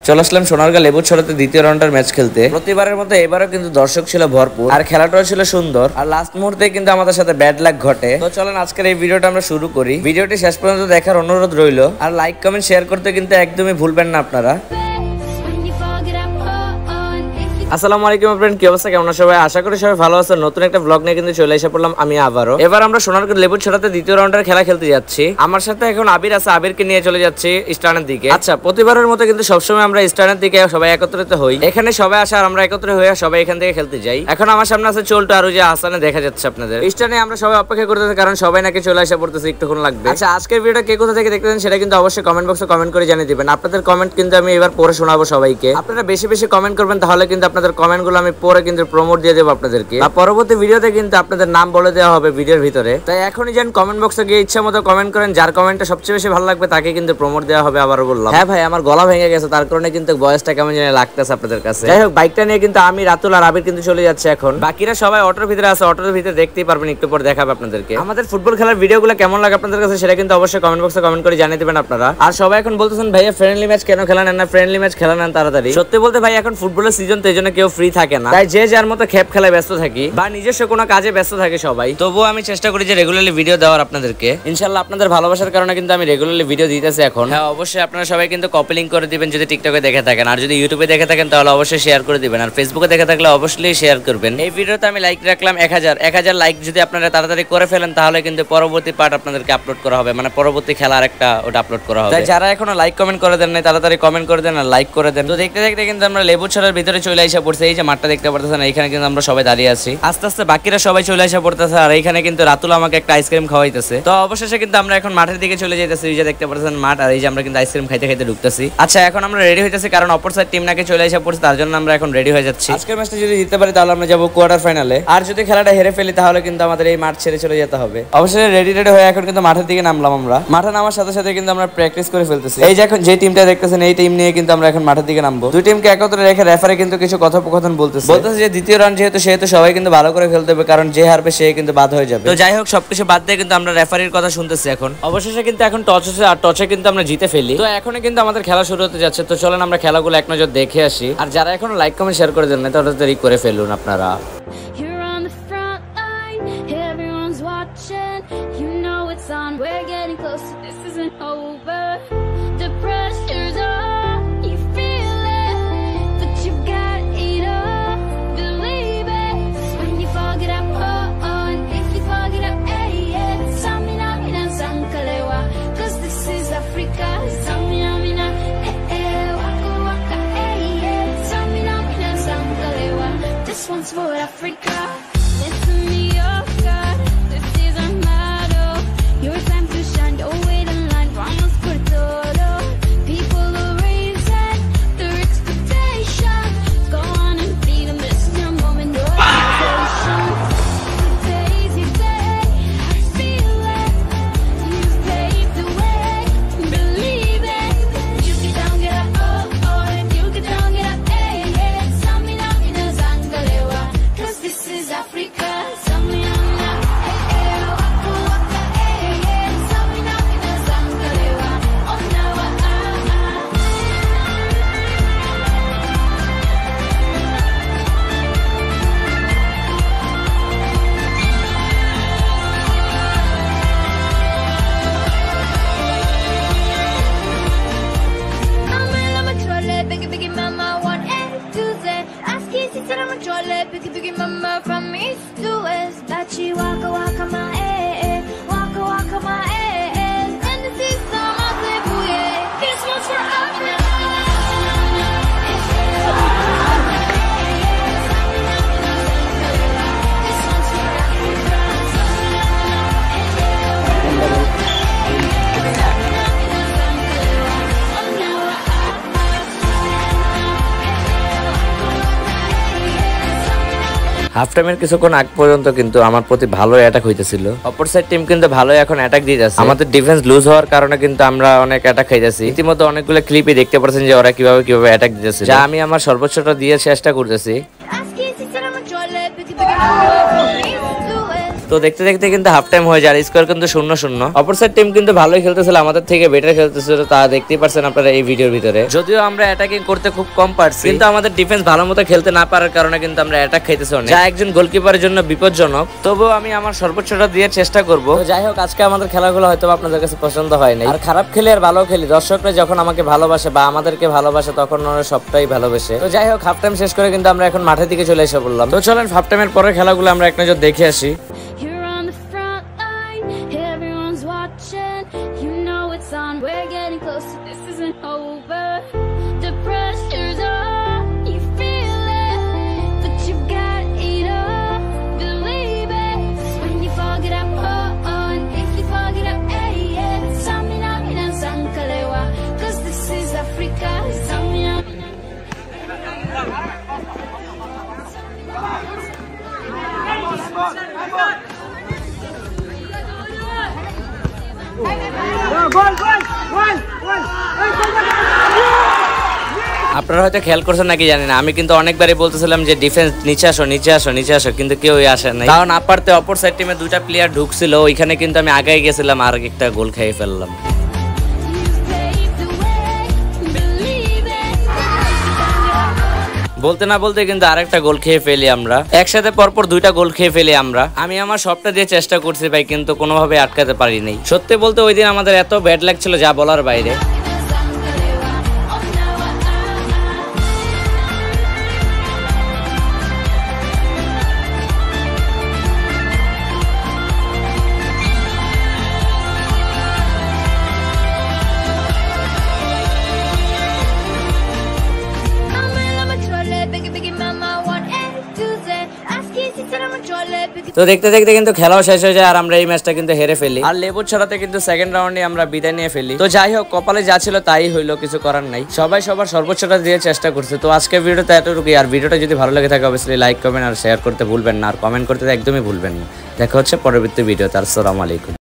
চলে আসলাম সোনারগাঁ লেবুছড়াতে দ্বিতীয় রাউন্ডের ম্যাচ খেলতে। প্রতিবারের মতো এবারও কিন্তু দর্শক ছিল ভরপুর আর খেলাটাও ছিল সুন্দর। আর লাস্ট মুহূর্তে কিন্তু আমাদের সাথে ব্যাড লাক ঘটে। তো চলেন আজকের এই ভিডিওটা আমরা শুরু করি। ভিডিওটি শেষ পর্যন্ত দেখার অনুরোধ রইল। আর লাইক কমেন্ট শেয়ার করতে কিন্তু একদমই ভুলবেন না আপনারা। আসসালামু আলাইকুম ফ্রেন্ড, কি অবস্থা, কেমন আছেন সবাই? আশা করি সবাই ভালো আছেন। নতুন একটা ব্লগ নিয়ে কিন্তু চলে এসে পড়লাম আমি আবারও। এবার আমরা সোনারগাঁ লেবুছড়াতে দ্বিতীয় রাউন্ডের খেলা খেলতে যাচ্ছি। আমার সাথে এখন আবির আছে, আবিরকে নিয়ে চলে যাচ্ছি স্টানের দিকে। আচ্ছা, প্রতিবারের মতো কিন্তু সবসময় আমরা স্টানের দিকে সবাই একত্রিত হই। এখানে সবাই আসে আর আমরা একত্রিত হয়ে সবাই এখান থেকে খেলতে যাই। এখন আমার সামনে আছে চোল্টো আর ওই যে হাসানে দেখা যাচ্ছে আপনাদের। স্টানে আমরা সবাই অপেক্ষা করতেছি কারণ সবাই নাকি চলে আসে পড়তেছে, একটুক্ষণ লাগবে। আচ্ছা, আজকের ভিডিওটা কে কোথা থেকে দেখতেছেন সেটা কিন্তু অবশ্যই কমেন্ট বক্সে কমেন্ট করে জানিয়ে দিবেন। আপনাদের কমেন্ট কিন্তু আমি এবার পড়ে শোনাবো সবাইকে। আপনারা বেশি বেশি কমেন্ট করবেন, তাহলে কিন্তু আপনাদের কমেন্টগুলো আমি পরে কিন্তু প্রমোট দিয়ে দেবো আপনাদেরকে। আর পরবর্তী ভিডিওতে কিন্তু আপনাদের নাম বলে দেওয়া হবে ভিডিওর ভিতরে। তাই এখনই যান কমেন্ট বক্সে গিয়ে ইচ্ছা মতো কমেন্ট করেন। যার কমেন্টটা সবচেয়ে বেশি ভালো লাগবে তাকে কিন্তু প্রমোট দেওয়া হবে। আবারও বললাম, হ্যাঁ ভাই, আমার গলা ভেঙে গেছে, তার কারণে কিন্তু ভয়েসটা কেমন জানি লাগতেছে আপনাদের কাছে। যাই হোক, বাইকটা নিয়ে কিন্তু আমি, রাতুল আর আবির কিন্তু চলে যাচ্ছে এখন। বাকিরা সবাই অটোর ভিতরে আছে, অটোর ভিতরে দেখতেই পারবেন, একটু পর দেখাবে আপনাদেরকে। আমাদের ফুটবল খেলার ভিডিওগুলো কেমন লাগে আপনাদের কাছে সেটা কিন্তু অবশ্যই কমেন্ট বক্সে কমেন্ট করে জানিয়ে দেবেন আপনারা। আর সবাই এখন বলতেছেন ভাইয়া ফ্রেন্ডলি ম্যাচ কেন খেলা নেন না, ফ্রেন্ডলি ম্যাচ খেলা নেন তাড়াতাড়ি। সত্যি বলতে ভাই, এখন ফুটবলের সিজন, তো এই জন্য কেউ ফ্রি থাকে না। তাই যে যার মতো খেপ খেলায় ব্যস্ত থাকি বা নিজস্ব কোনো কাজে ব্যস্ত থাকে সবাই। তবুও আমি চেষ্টা করি যে রেগুলারলি ভিডিও দেওয়ার আপনাদেরকে। ইনশাআল্লাহ আপনাদের ভালোবাসার কারণে কিন্তু আমি রেগুলারলি ভিডিও দিতেছি এখন। হ্যাঁ, অবশ্যই আপনারা সবাই কিন্তু কপি লিংক করে দিবেন যদি টিকটকে দেখে থাকেন। আর যদি ইউটিউবে দেখে থাকেন তাহলে অবশ্যই শেয়ার করে দিবেন। আর ফেসবুকে দেখে থাকলে অবশ্যই শেয়ার করবেন। এই ভিডিওতে আমি লাইক রাখলাম 1000 লাইক যদি আপনারা তাড়াতাড়ি করে ফেলেন তাহলে কিন্তু পরবর্তী পার্ট আপনাদেরকে আপলোড করা হবে, মানে পরবর্তী খেলার একটা ওটা আপলোড করা হবে। তাই যারা এখনো লাইক কমেন্ট করে দেন নাই তাড়াতাড়ি কমেন্ট করে দেন আর লাইক করে দেন। তো দেখতে দেখতে কিন্তু আমরা লেবুছড়ার ভিতরে চলে এসে পড়ছি। এই যে মাঠটা দেখতে পারতেছেন, এখানে কিন্তু আমরা সবাই দাঁড়িয়ে আছি। আস্তে আস্তে বাকিরা সবাই চলে এসে পড়তেছে আর এইখানে কিন্তু রাতুল আমাকে একটা আইসক্রিম খাওয়াইতেছে। তো অবশেষে কিন্তু আমরা এখন মাঠের দিকে চলে যাইতেছি। এই যে দেখতে পাচ্ছেন মাঠ, আর এই যে আমরা কিন্তু আইসক্রিম খাইতে খাইতে ঢুকতেছি। আচ্ছা, এখন আমরা রেডি হইতেছি কারণ অপর সাইড টিম নাকি চলে এসে পড়ছে, তার জন্য আমরা এখন রেডি হয়ে যাচ্ছি। আজকের ম্যাচটা যদি জিততে পারি তাহলে আমরা যাবো কোয়ার্টার ফাইনালে। আর যদি খেলাটা হেরে ফেলি তাহলে কিন্তু আমাদের এই মাঠ ছেড়ে চলে যেতে হবে। অবশ্যই রেডি হয়ে এখন কিন্তু মাঠের দিকে নামলাম আমরা। মাঠে নামার সাথে সাথে কিন্তু আমরা প্র্যাকটিস করে ফেলতেছি। এই যে এখন যে টিমটা দেখতেছেন এই টিম নিয়ে কিন্তু আমরা এখন মাঠের দিকে নামবো। দুই টিমকে একত্রে রেখে রেফারি কিন্তু কিছু কথোপকথন বলতেছে যে দ্বিতীয় রান যেহেতু সবাই কিন্তু ভালো করে খেলতে হবে, কারণ যে হারবে সে কিন্তু বাদ হয়ে যাবে। তো যাই হোক, সবকিছু বাদ দিয়ে কিন্তু আমরা রেফারির কথা শুনতেছি এখন। অবশেষে কিন্তু এখন টস হচ্ছে আর টসে কিন্তু আমরা জিতে ফেলি। তো এখনই কিন্তু আমাদের খেলা শুরু হতে যাচ্ছে। তো চলেন আমরা খেলাগুলো এক নজর দেখে আসি। আর যারা এখনো লাইক কমেন্ট শেয়ার করে দেন না তাড়াতাড়ি করে ফেলুন আপনারা। Once for Africa, listen me, oh God, this is a motto. Your time to shine, don't wait in line, vamos por todo. People are raising their expectations. Go on and feed them, this is your moment, no hesitation. Easy day, I feel it. You paved the way, believe it. You get down, get up, oh, oh. You get down, get up, hey, hey. Samina, mina, zangalewa. This is Africa, Samina, hey, hey, waka, waka, hey, hey, Samina, mina, zangalewa, oh, now, I'm a trolley, biggie, mama, 1 A to Z. Ask easy, said I'm a trolley, biggie, mama, from east to west. Bachi, waka, waka, my eh, waka, waka, my eh. And this is some of the booye. This one's for Africa. Half টাইমের কিছুক্ষণ আগ পর্যন্ত কিন্তু আমার প্রতি ভালো attack হইতেছিল। অপর সাইড টিম কিন্তু ভালো এখন অ্যাটাক দিতেছে। আমাদের ডিফেন্স লুজ হওয়ার কারণে কিন্তু আমরা অনেক অ্যাটাক খাইতেছি। ইতিমধ্যে অনেকগুলো ক্লিপে দেখতে পাচ্ছেন যে ওরা কিভাবে অ্যাটাক দিতেছে, যা আমি আমার সর্বোচ্চটা দিয়ে চেষ্টা করতেছি। তো দেখতে দেখতে কিন্তু হাফ টাইম হয়ে যায়, স্কোর কিন্তু 0-0। অপোজিট টিম কিন্তু ভালোই খেলতেছিল, আমাদের থেকে বেটার খেলতেছিল, তা দেখতেই পারছেন আপনারা এই ভিডিওর ভিতরে। যদিও আমরা অ্যাটাকিং করতে খুব কম পারছি, কিন্তু আমাদের ডিফেন্স ভালো মতো খেলতে না পারার কারণে কিন্তু আমরা অ্যাটাক খাইতেছি অনেক, যা একজন গোলকিপারের জন্য বিপজ্জনক। তবুও আমি আমার সর্বোচ্চটা দিয়ে চেষ্টা করব। যাই হোক, আজকে আমাদের খেলাগুলো হয়তো আপনাদের কাছে পছন্দ হয় নাই, আর খারাপ খেলে আর ভালো খেলি, দর্শকরা যখন আমাকে ভালোবাসে বা আমাদেরকে ভালোবাসে তখন ওরা সবটাই ভালোবাসে। তো যাই হোক, হাফ টাইম শেষ করে কিন্তু আমরা এখন মাঠের দিকে চলে এসে বললাম। তো চলেন হাফ টাইমের পরে খেলাগুলো আমরা এক নজর দেখে আসি। You're on the front line, everyone's watching. You know it's on, we're getting closer, this isn't over. The pressure's on, you feel it, but you got it all. Believe it, 'cause when you fall, get up, and if you fall, get up, yeah. Samina, mina, sankalewa, 'cause this is Africa. Samina, mina. আপনারা হয়তো খেয়াল করছেন নাকি জানি না, আমি কিন্তু অনেকবারই বলতেছিলাম যে ডিফেন্স নিচে আসো নিচে আসো নিচে আসো, কিন্তু কেউই আসে নাই। কারণ আপারতে অপর সাইড টিমে দুইটা প্লেয়ার ঢুকছিল, ওইখানে কিন্তু আমি আগাই গেছিলাম আর একটা গোল খেয়ে ফেললাম। বলতে না বলতে কিন্তু আরেকটা গোল খেয়ে ফেলি আমরা, একসাথে পরপর দুইটা গোল খেয়ে ফেলি আমরা। আমি আমার সবটা দিয়ে চেষ্টা করছি ভাই, কিন্তু কোনোভাবে আটকাতে পারি নাই। সত্যি বলতে ওই দিন আমাদের এত ব্যাড লাগছিল যা বলার বাইরে। তো দেখতে দেখতে কিন্তু খেলাও শেষ হয়ে যায় আর আমরা এই ম্যাচটা কিন্তু হেরে ফেলি, আর লেবু ছড়াতে কিন্তু সেকেন্ড রাউন্ডে আমরা বিদায় নিয়ে ফেলি। তো যাই হোক, কপালে যা ছিল তাই হইলো, কিছু করার নাই। সবাই সবার সর্বোচ্চটা দিয়ে চেষ্টা করছে। তো আজকের ভিডিওটা এতটুকুই, আর ভিডিওটা যদি ভালো লাগে থাকে অবশ্যই লাইক কমেন্ট আর শেয়ার করতে ভুলবেন না, আর কমেন্ট করতে একদমই ভুলবেন না। দেখা হচ্ছে পরবর্তী ভিডিওতে। আসসালামু আলাইকুম।